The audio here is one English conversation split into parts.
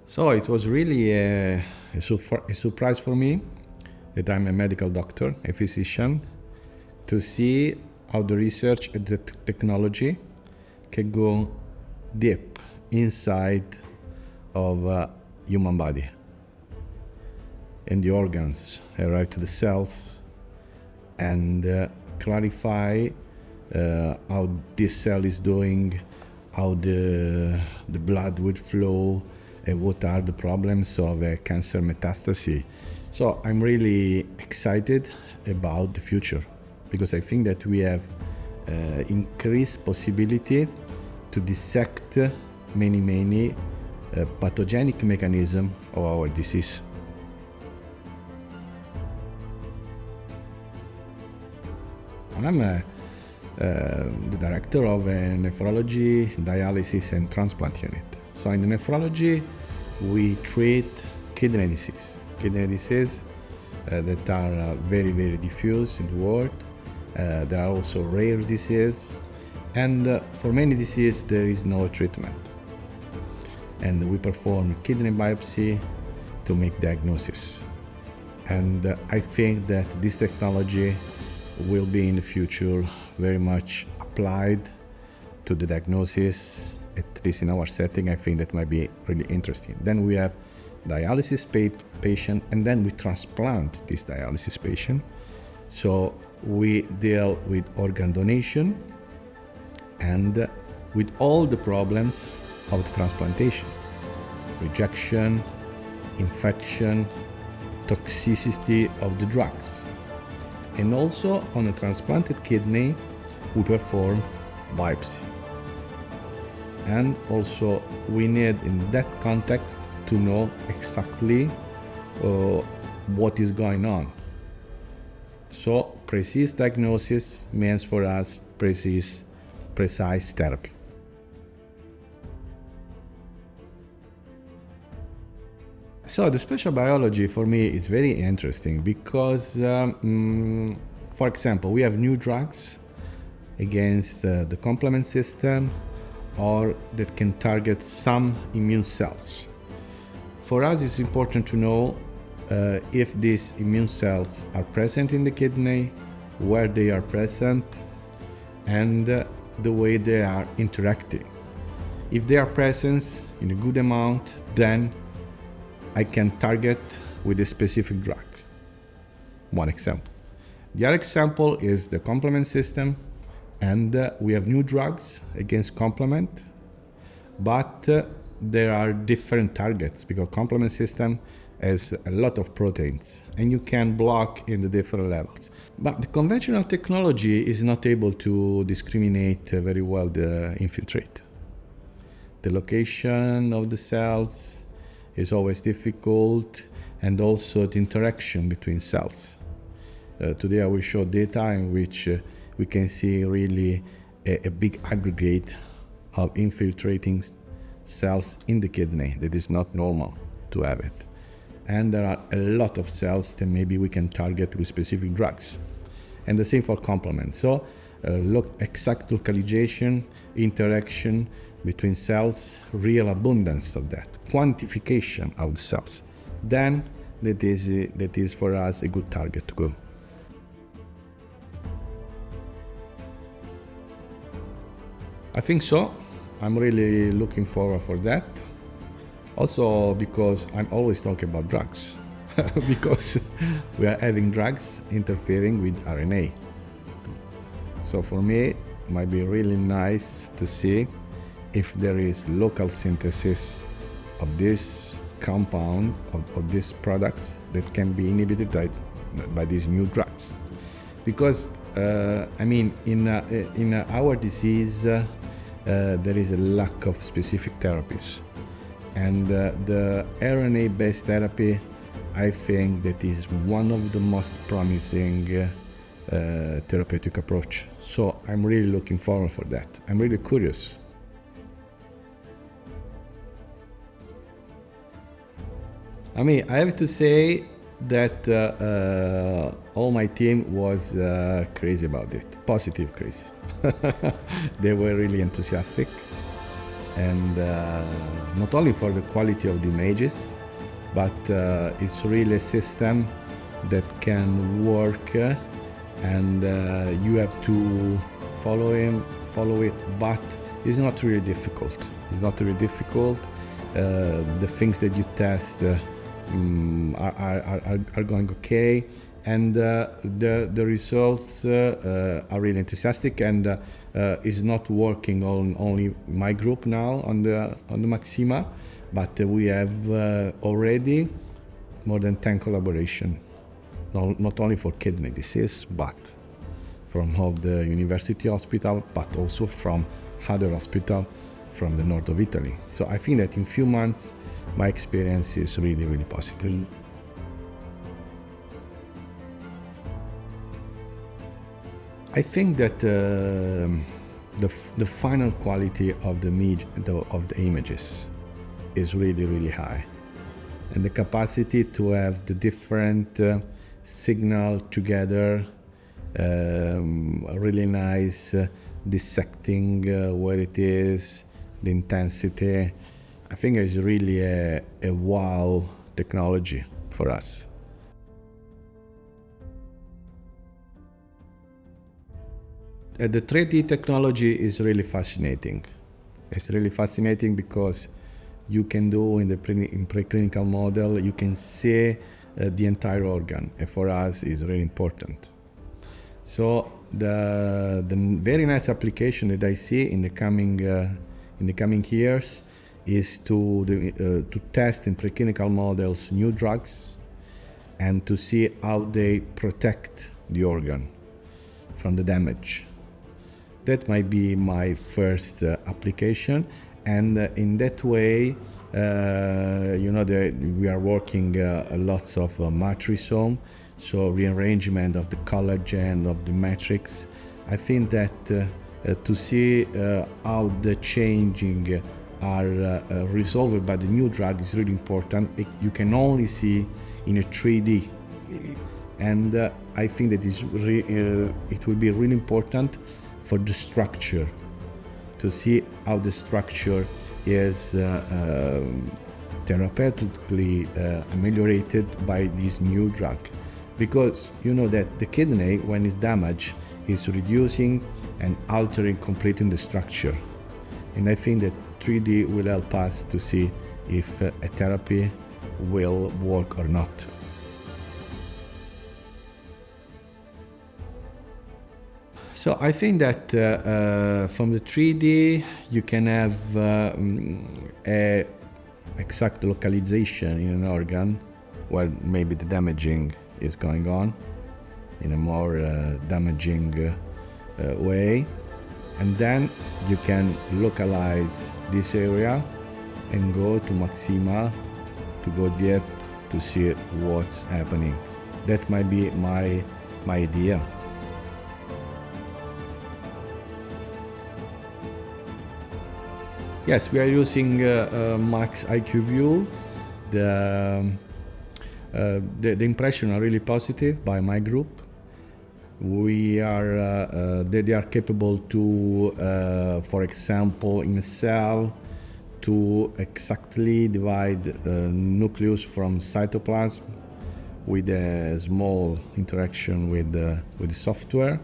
So it was really a surprise for me that I'm a medical doctor, a physician, to see how the research and the technology can go deep inside of human body and the organs, arrive to the cells and clarify how this cell is doing, how the blood would flow, and what are the problems of cancer metastasis. So I'm really excited about the future because I think that we have increased possibility to dissect many pathogenic mechanisms of our disease. I'm the director of a nephrology, dialysis and transplant unit. So in the nephrology, we treat kidney disease that are very diffuse in the world. There are also rare diseases, and for many diseases there is no treatment. And we perform kidney biopsy to make diagnosis. And I think that this technology will be in the future very much applied to the diagnosis, at least in our setting. I think that might be really interesting. Then we have dialysis patient, and then we transplant this dialysis patient. So we deal with organ donation and with all the problems of the transplantation: rejection, infection, toxicity of the drugs. And also on a transplanted kidney, we perform biopsy. And also we need in that context to know exactly what is going on. So precise diagnosis means for us precise therapy. So the spatial biology for me is very interesting because, for example, we have new drugs against the complement system or that can target some immune cells. For us, it's important to know if these immune cells are present in the kidney, where they are present, and the way they are interacting. If they are present in a good amount, then I can target with a specific drug. One example. The other example is the complement system, and we have new drugs against complement, but there are different targets because complement system has a lot of proteins and you can block in the different levels. But the conventional technology is not able to discriminate very well the infiltrate. The location of the cells is always difficult, and also the interaction between cells. Today I will show data in which we can see really a big aggregate of infiltrating cells in the kidney that is not normal to have it. And there are a lot of cells that maybe we can target with specific drugs. And the same for complement. So exact localization, interaction between cells, real abundance of that, quantification of the cells. Then that is for us a good target to go. I think so. I'm really looking forward for that. Also because I'm always talking about drugs, because we are having drugs interfering with RNA. So for me, it might be really nice to see if there is local synthesis of this compound, of these products that can be inhibited by these new drugs. Because, in our disease, there is a lack of specific therapies. And the RNA-based therapy, I think that is one of the most promising therapeutic approach. So I'm really looking forward for that. I'm really curious. I have to say that all my team was crazy about it, positive crazy. They were really enthusiastic. and not only for the quality of the images, but it's really a system that can work, and you have to follow it, but it's not really difficult. It's not really difficult. The things that you test are going okay, and the results are really enthusiastic, and is not working on only my group now on the MACSima, but we have already more than 10 collaboration, not only for kidney disease, but from all the university hospital, but also from other hospital from the north of Italy. So I think that in few months my experience is really, really positive. I think that the final quality of the images is really, really high, and the capacity to have the different signal together, really nice, dissecting where it is, the intensity. I think it's really a wow technology for us. The 3D technology is really fascinating. It's really fascinating because you can do in preclinical model, you can see the entire organ, and for us is really important. So the very nice application that I see in the coming years is to test in preclinical models new drugs and to see how they protect the organ from the damage. That might be my first application, and in that way, we are working lots of matrisome, so rearrangement of the collagen, of the matrix. I think that to see how the changing are resolved by the new drug is really important. You can only see in a 3D, and I think that it will be really important for the structure, to see how the structure is therapeutically ameliorated by this new drug. Because you know that the kidney, when it's damaged, is reducing and altering completely the structure. And I think that 3D will help us to see if a therapy will work or not. So I think that from the 3D you can have a exact localization in an organ where maybe the damaging is going on in a more damaging way, and then you can localize this area and go to MACSima to go deep to see what's happening. That might be my idea. Yes, we are using Max IQ View. The impression are really positive by my group. They are capable to, for example, in a cell, to exactly divide nucleus from cytoplasm with a small interaction with the software.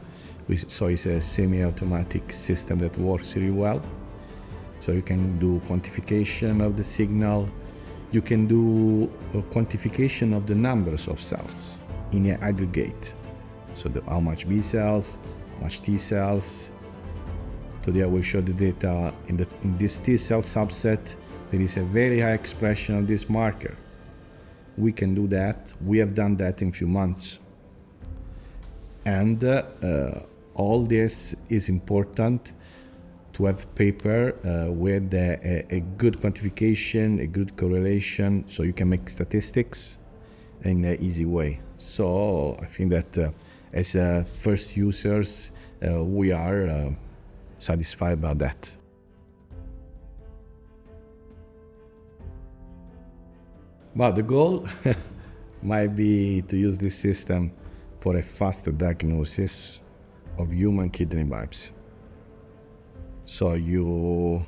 So it's a semi-automatic system that works really well. So you can do quantification of the signal. You can do a quantification of the numbers of cells in an aggregate. So how much B cells, how much T cells. Today I will show the data in this T cell subset. There is a very high expression of this marker. We can do that. We have done that in a few months. And all this is important to have paper with a good quantification, a good correlation, so you can make statistics in an easy way. So I think that as first users, we are satisfied about that. But the goal might be to use this system for a faster diagnosis of human kidney biopsy. So you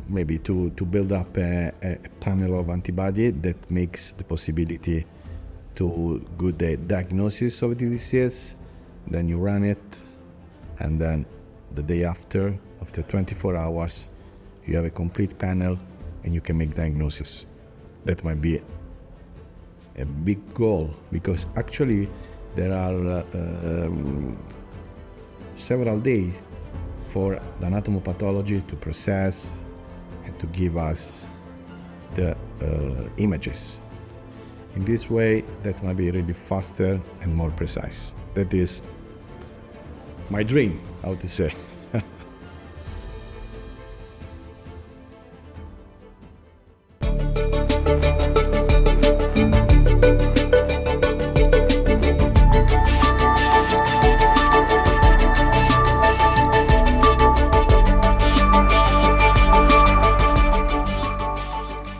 maybe to build up a panel of antibody that makes the possibility to good diagnosis of the disease. Then you run it, and then the day after 24 hours, you have a complete panel and you can make diagnosis. That might be a big goal, because actually there are several days for the anatomopathology to process and to give us the images. In this way, that might be really faster and more precise. That is my dream, how to say.